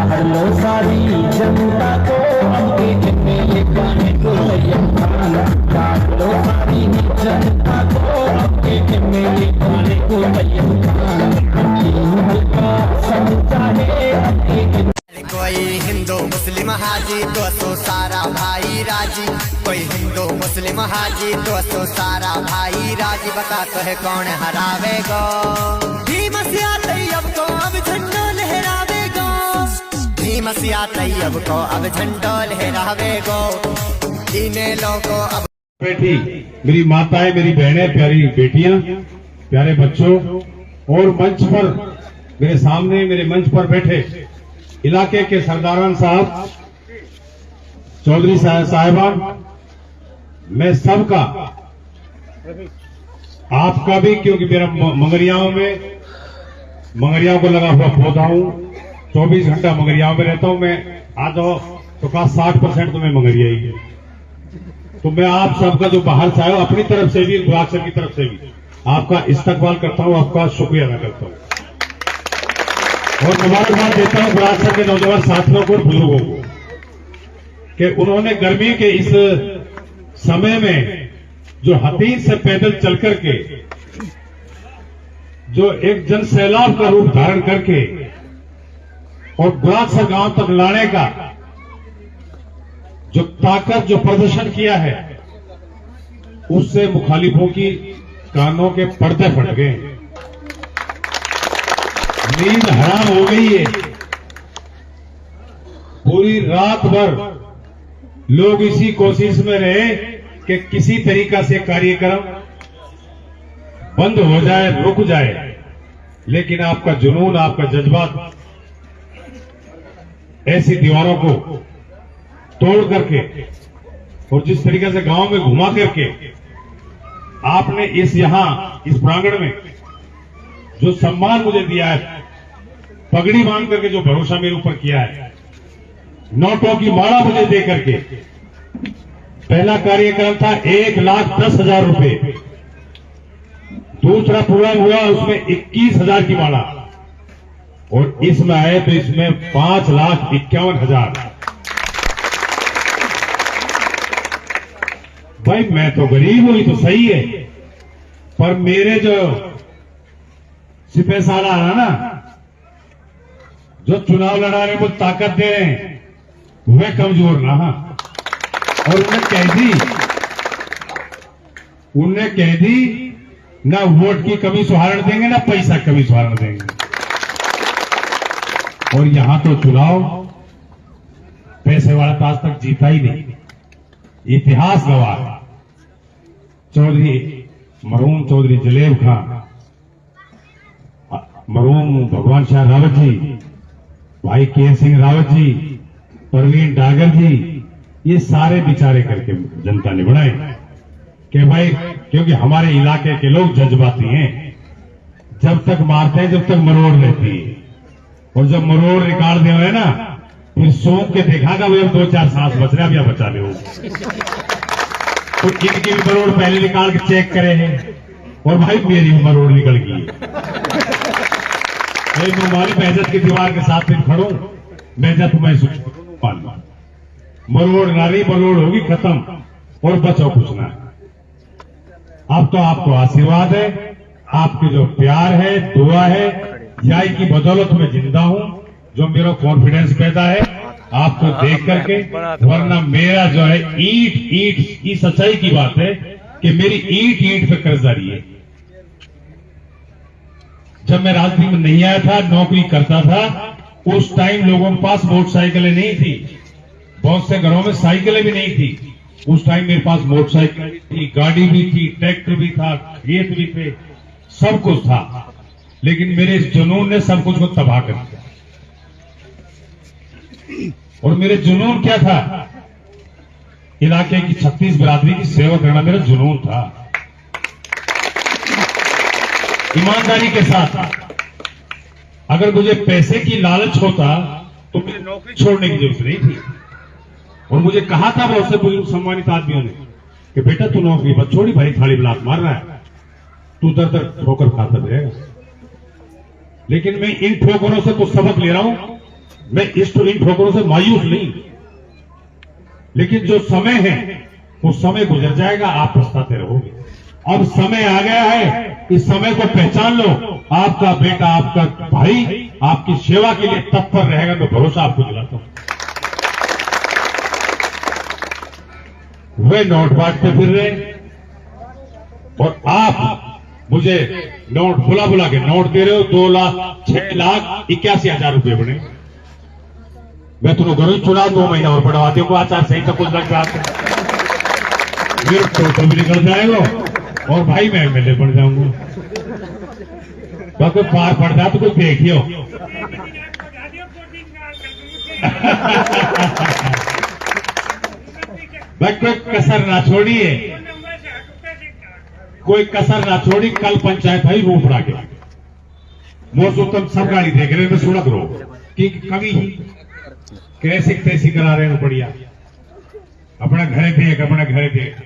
हर लो सारी जनता को अब के मेले गाने को खान चार लो सारी जनता को अब के मेले गाने को खान हल्का समझा है अब के कोई हिंदू मुस्लिम हाजी दोस्तों सारा भाई राजी कोई हिंदू मुस्लिम हाजी दोस्तों सारा भाई राजी बता तो है कौन हरावेगा भीम सिया तैयब को अब झंडा लहरावेगा भीम सिया तैयब को अब झंडा लहरावेगा इन्हें लोगों अब बैठी मेरी माताएं मेरी बहनें प्यारी बेटियां प्यारे बच्चों और मंच पर मेरे सामने मेरे मंच पर बैठे इलाके के सरदारान साहब चौधरी साहिबान मैं सबका आपका भी क्योंकि मेरा मंगरियाओं को लगा हुआ पौधा हूं 24 घंटा मंगरियाओं में रहता हूं मैं आ जाओ तो कहा 60% तो मैं मंगरिया ही तो मैं आप सबका जो बाहर से आया अपनी तरफ से भी गुरासर की तरफ से भी आपका इस्तकबाल करता हूं आपका शुक्रिया अदा करता हूं और मुबारकबाद देता हूं गुरासर के नौजवान साथियों को बुजुर्गों को कि उन्होंने गर्मी के इस समय में जो हतीज से पैदल चल करके जो एक जन सैलाब का रूप धारण करके और गुरासर गांव तक लाने का जो ताकत जो प्रदर्शन किया है उससे मुखालिफों की कानों के पर्दे फट गए नींद हराम हो गई है पूरी रात भर लोग इसी कोशिश में रहे कि किसी तरीका से कार्यक्रम बंद हो जाए रुक जाए लेकिन आपका जुनून आपका जज्बात ऐसी दीवारों को तोड़ करके और जिस तरीके से गांव में घुमा करके आपने इस प्रांगण में जो सम्मान मुझे दिया है पगड़ी बांध करके जो भरोसा मेरे ऊपर किया है नोटों की माला मुझे दे करके पहला कार्यक्रम था 1,10,000 रुपए दूसरा प्रोग्राम हुआ उसमें 21,000 की माला और इसमें आए तो इसमें 5,51,000 भाई मैं तो गरीब हूं ये तो सही है पर मेरे जो सिपह सालार है ना जो चुनाव लड़ाने को ताकत दे रहे हैं वह कमजोर ना और उन्हें कह दी ना वोट की कमी सुधारण देंगे ना पैसा कमी सुधारण देंगे और यहां तो चुनाव पैसे वाला तो आज तक जीता ही नहीं इतिहास गवाह है मरहूम चौधरी जलेब खां मरहूम भगवान शाह रावत जी भाई के सिंह रावत जी परवीन डागर जी ये सारे विचारे करके जनता ने बनाए कि भाई क्योंकि हमारे इलाके के लोग जज्बाती हैं जब तक मारते हैं जब तक मरोड़ रहती है और जब मरोड़ निकाल दे हुए ना फिर सोच के देखागा वो 2-4 सांस बच रहे अब या बचा ले तो इनकी भी मरोड़ पहले निकाल के चेक करे हैं और भाई मेरी भी मरोड़ निकल गई मैं माली बेहजत की दीवार के साथ फिर खड़ू बेहजत मैं मरोड़ नारी मरोड़ होगी खत्म और बचाओ कुछ ना अब तो आपको आशीर्वाद है आपके जो प्यार है दुआ है याई की बदौलत में जिंदा हूं जो मेरा कॉन्फिडेंस पैदा है आपको देख करके वरना मेरा जो है ईट की सच्चाई की बात है कि मेरी ईट पे कर्जदारी है जब मैं राजनीति में नहीं आया था नौकरी करता था उस टाइम लोगों के पास मोटरसाइकिलें नहीं थी बहुत से घरों में साइकिलें भी नहीं थी उस टाइम मेरे पास मोटरसाइकिल थी गाड़ी भी थी ट्रैक्टर भी था खेत भी थे सब कुछ था लेकिन मेरे इस जुनून ने सब कुछ को तबाह कर दिया और मेरे जुनून क्या था इलाके की 36 बिरादरी की सेवा करना मेरा जुनून था ईमानदारी के साथ अगर मुझे पैसे की लालच होता तो मुझे नौकरी छोड़ने की जरूरत नहीं थी और मुझे कहा था बहुत से बुजुर्ग सम्मानित आदमियों ने कि बेटा तू नौकरी मत छोड़ी भाई थाली ब्लाक मार रहा है तू दर दर ठोकर खाता रहेगा लेकिन मैं इन ठोकरों से कुछ सबक ले रहा हूं मैं इस इन ठोकरों से मायूस नहीं, लेकिन जो समय है वो समय गुजर जाएगा, आप पछताते रहोगे। अब समय आ गया है, इस समय को पहचान लो। आपका बेटा, आपका भाई आपकी सेवा के लिए तत्पर रहेगा, मैं भरोसा आपको दिलाता हूं। वे नोट बांटते फिर रहे और आप मुझे नोट बुला के नोट दे रहे हो। 2,06,81,000 रुपये बने। मैं तुम्हें घरों चुनाव 2 महीना और बढ़वाती हूँ, आचार संहिता कुछ लग जाता है, मेरे तो भी निकल जाएगा और भाई मैं एमएलए बन जाऊंगा। कोई पार पड़ जाए तो कोई देखियो। भाई कोई कसर ना छोड़िए, कोई कसर ना छोड़ी। कल पंचायत है रूपड़ा के मौसम तुम सब गाड़ी देख रहे, मैं सुनक रो कि कभी कैसे तैसी करा रहे हो। बढ़िया अपना घरे देख, अपना घरे देख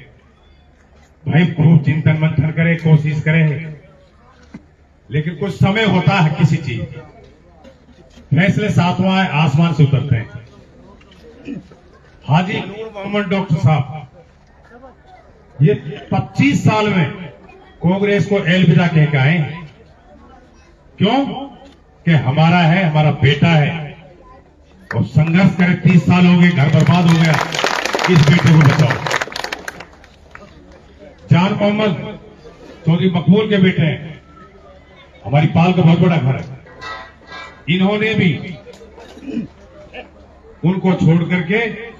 भाई, खूब चिंतन मंथन करे, कोशिश करे, लेकिन कुछ समय होता है किसी चीज, फैसले सातवां आसमान से उतरते हैं। हाजी नूर मोहम्मद डॉक्टर साहब ये 25 साल में कांग्रेस को अलविदा कह के आए। क्यों? कि हमारा है, हमारा बेटा है और संघर्ष करे। 30 साल हो गए, घर बर्बाद हो गया, इस बेटे को बचाओ। जान मोहम्मद चौधरी मकबूल के बेटे हैं, हमारी पाल का बहुत बड़ा घर है। इन्होंने भी उनको छोड़ करके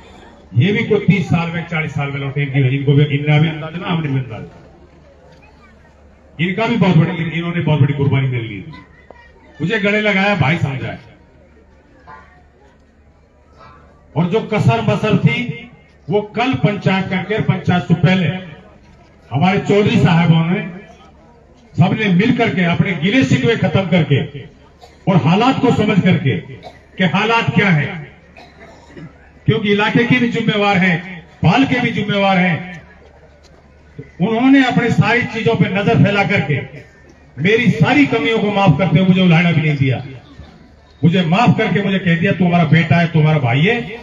ये भी कोई 30 साल में 40 साल में लौटे। इनको भी इनका भी अंदाजा ना, हमने भी अंदाजा। इनका भी बहुत बड़ी, इन्होंने बहुत बड़ी कुर्बानी दे ली। मुझे गले लगाया, भाई समझाया। और जो कसर बसर थी वो कल पंचायत करके, पंचायत से पहले हमारे चौधरी साहबों ने सबने मिल करके अपने गिले शिकवे खत्म करके और हालात को समझ करके कि हालात क्या है, क्योंकि इलाके के भी जिम्मेवार हैं, पाल के भी जिम्मेवार हैं। उन्होंने अपनी सारी चीजों पर नजर फैला करके मेरी सारी कमियों को माफ करते हुए मुझे उलाहना भी नहीं दिया। मुझे माफ करके मुझे कह दिया, तुम्हारा बेटा है, तुम्हारा भाई है,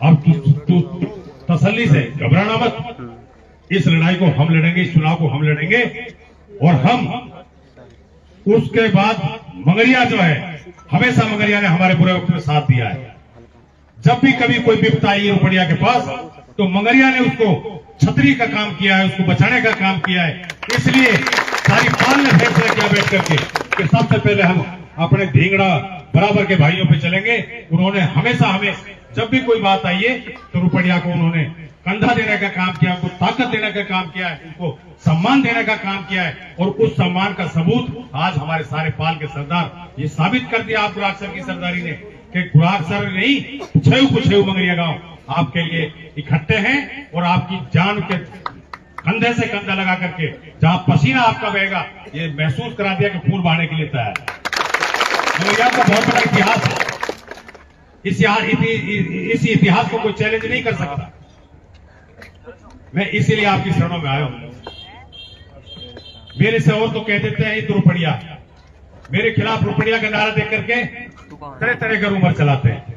अब तू तसल्ली से घबराना मत। इस लड़ाई को हम लड़ेंगे, इस चुनाव को हम लड़ेंगे। और हम उसके बाद मंगरिया जो है, हमेशा मंगरिया ने हमारे बुरे वक्त में साथ दिया है। जब भी कभी कोई विपत्ति आई रुपड़िया के पास, तो मंगरिया ने उसको छतरी का काम किया है, उसको बचाने का काम किया है। इसलिए सारी पाल ने फैसला किया बैठ करके कि सबसे पहले हम अपने ढींगड़ा बराबर के भाइयों पे चलेंगे। उन्होंने हमेशा हमें जब भी कोई बात आई है तो रुपड़िया को उन्होंने कंधा देने का काम किया, उनको ताकत देने का काम किया है, उनको सम्मान देने का काम किया है। और उस सम्मान का सबूत आज हमारे सारे पाल के सरदार ये साबित कर दिया आप गुराग सर की सरदारी ने कि गुराग सर नहीं, पुछेऊ मंगरिया गांव आपके लिए इकट्ठे हैं और आपकी जान के कंधे से कंधा लगा करके जहां पसीना आपका बहेगा, ये महसूस करा दिया कि फूल बहाने के लिए तैयार है। मंगरिया का बहुत बड़ा इतिहास है। इस इतिहास को कोई चैलेंज नहीं कर सकता। मैं इसीलिए आपकी शरणों में आया हूं। मेरे से और तो कह देते हैं रुपड़िया, मेरे खिलाफ रुपड़िया का नारा देख करके तरह तरह का रूमर चलाते हैं,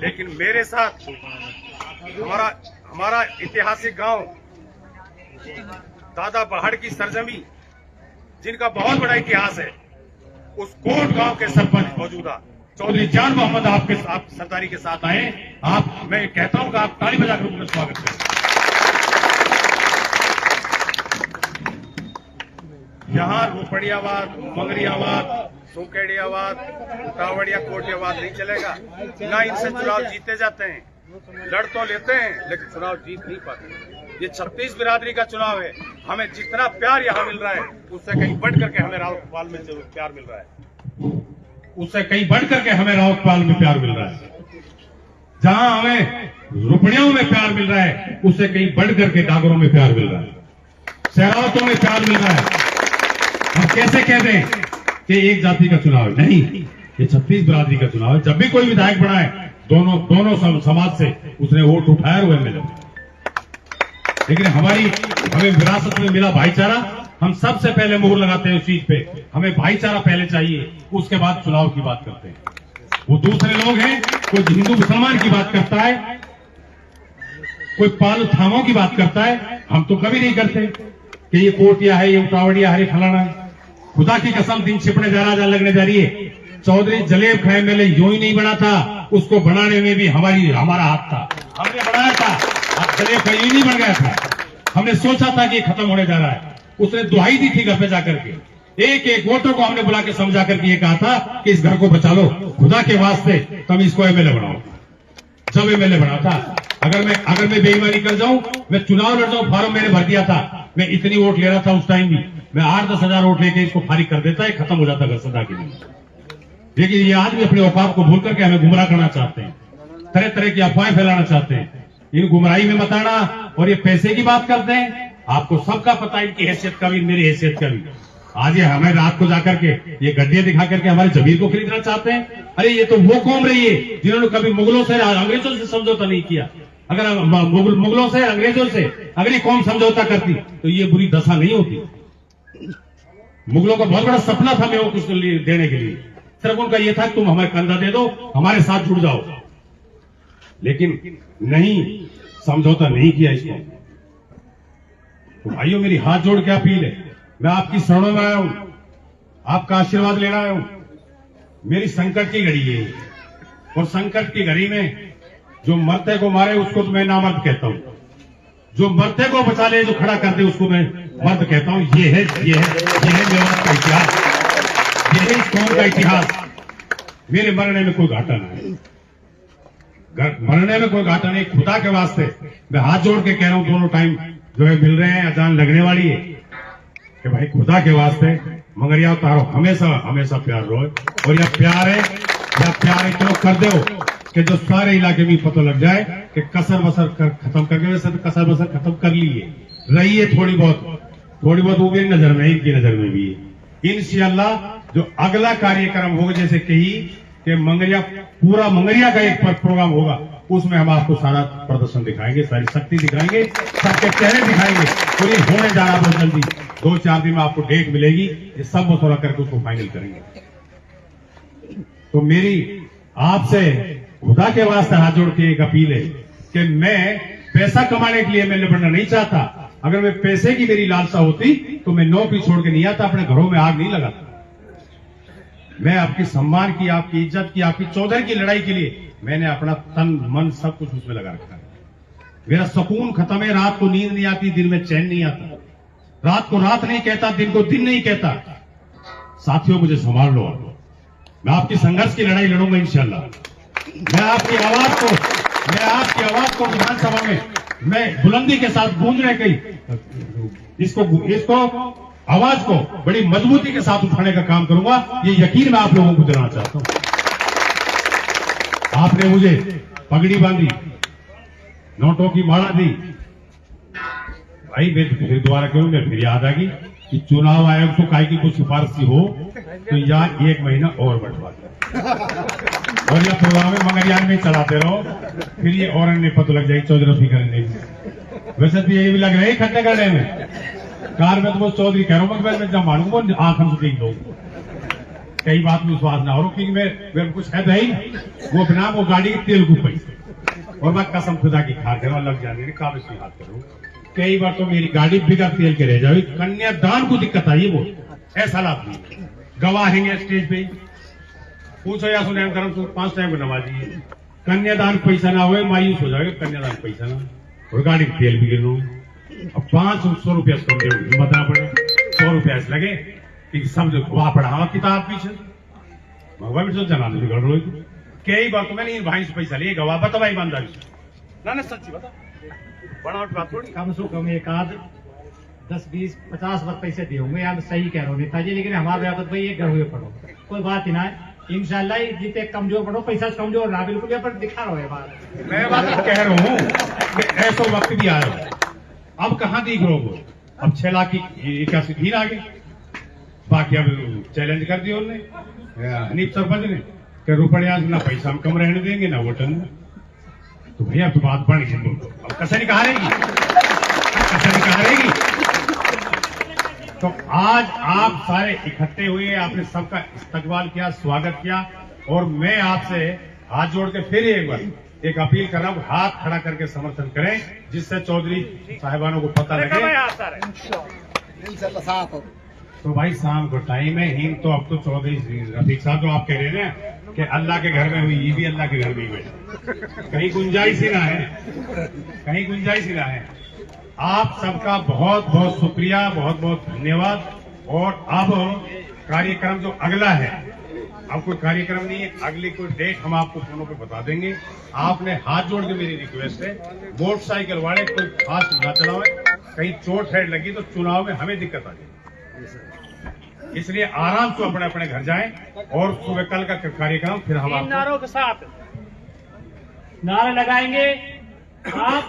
लेकिन मेरे साथ हमारा ऐतिहासिक गांव दादा पहाड़ की सरजमी, जिनका बहुत बड़ा इतिहास है, उस कोट गांव के सरपंच मौजूदा चौधरी जान मोहम्मद आपके आप सरदारी के साथ आए। मैं कहता हूं कि आप ताली बजाकर उनका स्वागत करें। यहां रुपड़ियावाद, मंगरियावाद, सुकेड़ियावाद, कावड़िया कोटियावाद नहीं चलेगा। ना इनसे चुनाव जीते जाते हैं, लड़ तो लेते हैं लेकिन चुनाव जीत नहीं पाते। ये 36 बिरादरी का चुनाव है। हमें जितना प्यार यहाँ मिल रहा है उससे कहीं बढ़ करके हमें रावतपाल में प्यार मिल रहा है, उससे कहीं बढ़ करके हमें रावतपाल में प्यार मिल रहा है। जहां हमें रुपड़ियों में प्यार मिल रहा है उससे कहीं बढ़ करके डागरों में प्यार मिल रहा है, सहरावतों में प्यार मिल रहा है। हम कैसे कह दें कि एक जाति का चुनाव है? नहीं, ये 36 बिरादरी का चुनाव है। जब भी कोई विधायक बना है दोनों समाज से उसने वोट उठाया हुए मिले, लेकिन हमें विरासत में मिला भाईचारा। हम सबसे पहले मुहर लगाते हैं उस चीज पे, हमें भाईचारा पहले चाहिए, उसके बाद चुनाव की बात करते हैं। वो दूसरे लोग हैं, कोई हिंदू मुसलमान की बात करता है, कोई पाल थामों की बात करता है, हम तो कभी नहीं करते कि ये कोटिया है, ये उटावड़िया है, ये फलाना है। खुदा की कसम दिन छिपने जा रहा लगने जा रही है। चौधरी जलेब खाए मेले यूं ही नहीं बना था, उसको बनाने में भी हमारा हाथ था, हमने बनाया था। अब जलेब खाए यूं नहीं बन गया था, हमने सोचा था कि ये खत्म होने जा रहा है। उसने दुहाई दी थी घर पे जाकर के, एक एक वोटर को हमने बुला के समझा करके ये कहा था कि इस घर को बचा लो, खुदा के वास्ते तुम इसको एमएलए बनाओ। जब एमएलए बना था, अगर मैं बेईमानी कर जाऊं, मैं चुनाव लड़ जाऊं, फॉर्म मैंने भर दिया था, मैं इतनी वोट ले रहा था उस टाइम भी, मैं 8-10 हजार वोट लेके इसको फारिग कर देता है, खत्म हो जाता घर सदा के लिए। लेकिन ये आज भी अपने औकात को भूल करके हमें गुमराह करना चाहते हैं, तरह तरह की अफवाहें फैलाना चाहते हैं, इन गुमराही में मत आना। और ये पैसे की बात करते हैं, आपको सबका पता है इनकी हैसियत का भी, मेरी हैसियत का भी। आज ये हमें रात को जाकर के ये गड्ढे दिखा करके हमारे जमीन को खरीदना चाहते हैं। अरे ये तो वो कौम रही है जिन्होंने कभी मुगलों से, अंग्रेजों से समझौता नहीं किया। अगर मुगलों से, अंग्रेजों से अगर ये कौम समझौता करती तो ये बुरी दशा नहीं होती। मुगलों का बहुत बड़ा सपना था मैं वो कुछ देने के लिए, सिर्फ उनका ये था तुम हमें कंधा दे दो, हमारे साथ जुड़ जाओ, लेकिन नहीं, समझौता नहीं किया इसको। तो भाइयों मेरी हाथ जोड़ के अपील है, मैं आपकी शरणों में आया हूं, आपका आशीर्वाद लेना आया हूं। मेरी संकट की घड़ी है, और संकट की घड़ी में जो मरते को मारे उसको तो मैं नामर्द कहता हूं, जो मरते को बचा ले, जो खड़ा कर दे उसको मैं मर्द कहता हूं। ये है मेवात का इतिहास, ये है इस कौम का इतिहास। मेरे मरने में कोई घाटा नहीं, मरने में कोई घाटा नहीं। खुदा के वास्ते मैं हाथ जोड़ के कह रहा हूं, दोनों टाइम जो है मिल रहे हैं, अजान लगने वाली है, कि भाई खुदा के वास्ते मंगरिया तारो हमेशा हमेशा प्यार रहो। और यह प्यार है, या प्यार इतना कर दो कि जो सारे इलाके में पता लग जाए कि कसर बसर खत्म करके, वैसे तो कसर बसर खत्म कर ली है, रही है थोड़ी बहुत वो मेरी नजर में, इनकी नजर में भी है। इंशाअल्लाह जो अगला कार्यक्रम होगा, जैसे कही कि मंगरिया, पूरा मंगरिया का एक प्रोग्राम होगा, उसमें हम आपको सारा प्रदर्शन दिखाएंगे, सारी शक्ति दिखाएंगे, सबके चेहरे दिखाएंगे। और ये होने जा रहा बहुत जल्दी, 2-4 दिन में आपको डेट मिलेगी, ये सब मसौदा करके उसको फाइनल करेंगे। तो मेरी आपसे खुदा के वास्ते हाथ जोड़ के एक अपील है कि मैं पैसा कमाने के लिए एमएलए बनना नहीं चाहता। अगर मैं पैसे की मेरी लालसा होती तो मैं नौकरी छोड़ के नहीं आता, अपने घरों में आग नहीं लगाता। मैं आपके सम्मान की, आपकी इज्जत की, आपकी चौधरी की लड़ाई के लिए मैंने अपना तन मन सब कुछ उसमें लगा रखा है। मेरा सुकून खत्म है, रात को नींद नहीं आती, दिन में चैन नहीं आता, रात को रात नहीं कहता, दिन को दिन नहीं कहता। साथियों मुझे संभाल लो, मैं आपकी संघर्ष की लड़ाई लड़ूंगा इंशाअल्लाह। मैं आपकी आवाज को विधानसभा में मैं बुलंदी के साथ गूंजने की, इसको आवाज को बड़ी मजबूती के साथ उठाने का काम करूंगा, ये यकीन मैं आप लोगों को दिलाना चाहता हूं। आपने मुझे पगड़ी बांधी, नोटों की माला दी, भाई मैं फिर दोबारा करूं, मैं फिर याद आ गई कि चुनाव आयोग को काय की कुछ सिफारिश हो तो यहाँ 1 महीना और बढ़वा दो, और यह प्रोग्राम में मंगलयान में चलाते रहो, फिर ये और अन्य पता लग जाएगी चौधरी रफी करने। वैसे तो ये भी लग रहा है इकट्ठे करने में, कार में तो वो चौधरी कह रहा हूं, मैं जब मानूंगा आंख हम देख दो, कई बात में विश्वास ना हो, क्योंकि मेरे कुछ है नहीं, वो बिना वो गाड़ी के तेल को पैसे, और मैं कसम खुदा की खा कर लग जाने काबिज की हाथ करूं। कई बार तो मेरी गाड़ी बिगड़ तेल के रह जाए, कन्यादान को दिक्कत आई, वो ऐसा लाभ नहीं, गवाह है स्टेज पे, पूछो या सुने धर्म 5 टाइम नमाजी, कन्यादान पैसा ना हुए मायूस हो जाएगा, कन्यादान पैसा ना, और गाड़ी के तेल भी गिनो, अब 500 रुपया बताना पड़े, 100 रुपया लगे कि सब वहां पढ़ा किताब पीछे भगवान भी जना बिगड़ रही। कई बार तो मैंने इन भाई से पैसा लिए, गवाह बता ईमानदारी से, ना सच्ची बता, बड़ा बात थोड़ी, कम से कम एक आध 10, 20, 50 बार पैसे दिए होंगे, यार सही कह रहा हूँ नेताजी, लेकिन हमारे आदत भाई ये घर हुए पढ़ो, कोई बात ही ना है, इंशाल्लाह जितने कमजोर पढ़ो, पैसा कमजोर ना, बिल्कुल पर दिखा रहा है बात। मैं बात कह रहा हूँ कि ऐसा वक्त भी आ रहा है, अब कहाँ दिख रहे हो, अब 6 लाख की 81 दिन आ गई, बाकी अब चैलेंज कर दिया उन्होंने हनीफ सरपंच ने कि रुपया ना पैसा हम कम रहने देंगे ना वोटन में, तो भैया तो बात बढ़ गई, अब कसरी कहाँ रहेगी, कसरी कहाँ रहेगी। तो आज आप सारे इकट्ठे हुए, आपने सबका इस्तकबाल किया, स्वागत किया, और मैं आपसे हाथ जोड़ के फिर एक बार एक अपील कर रहा हूँ, हाथ खड़ा करके समर्थन करें, जिससे चौधरी साहिबानों को पता लगे। तो भाई शाम को टाइम है, हिंद तो अब तो चौधरी रफीक साहब जो आप कह रहे हैं ना कि अल्लाह के घर में हुई, ये भी अल्लाह के घर में ही हुई, कहीं गुंजाइश ही ना है, कहीं गुंजाइश ही ना है। आप सबका बहुत बहुत शुक्रिया, बहुत बहुत धन्यवाद। और अब कार्यक्रम जो अगला है, अब कोई कार्यक्रम नहीं है, अगली कोई डेट हम आपको फोनों पे बता देंगे। आपने हाथ जोड़ के मेरी रिक्वेस्ट है, मोटरसाइकिल वाले कोई फास्ट ना चलावे, कहीं चोट हेड लगी तो चुनाव में हमें दिक्कत आ जाए, इसलिए आराम से अपने अपने घर जाएं। और सुबह कल का कार्यक्रम फिर हम इन नारों के साथ नारे लगाएंगे। आप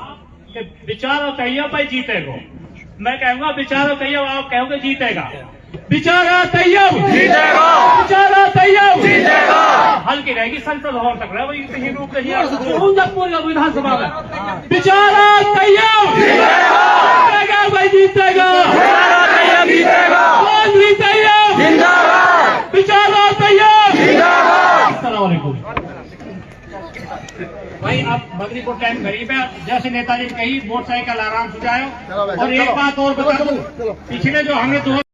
विचारो तैयब भाई जीतेगा, मैं कहूंगा विचारो तैयब, आप कहोगे जीतेगा। विचारा तैयब जीतेगा, विचारा तैयब जीतेगा। हल्की रहेगी, संसद भवन तक रहे वही रूप नहीं विधानसभा में। विचारा तैयब जीतेगा भाई, जीतेगा, विचारा तैयब। अस्सलामुअलैकुम भाई, अब मगरिब को टाइम करीब है, जैसे नेताजी ने कही मोटरसाइकिल आराम से जाओ। और एक बात और बता दूं, पिछले जो हमने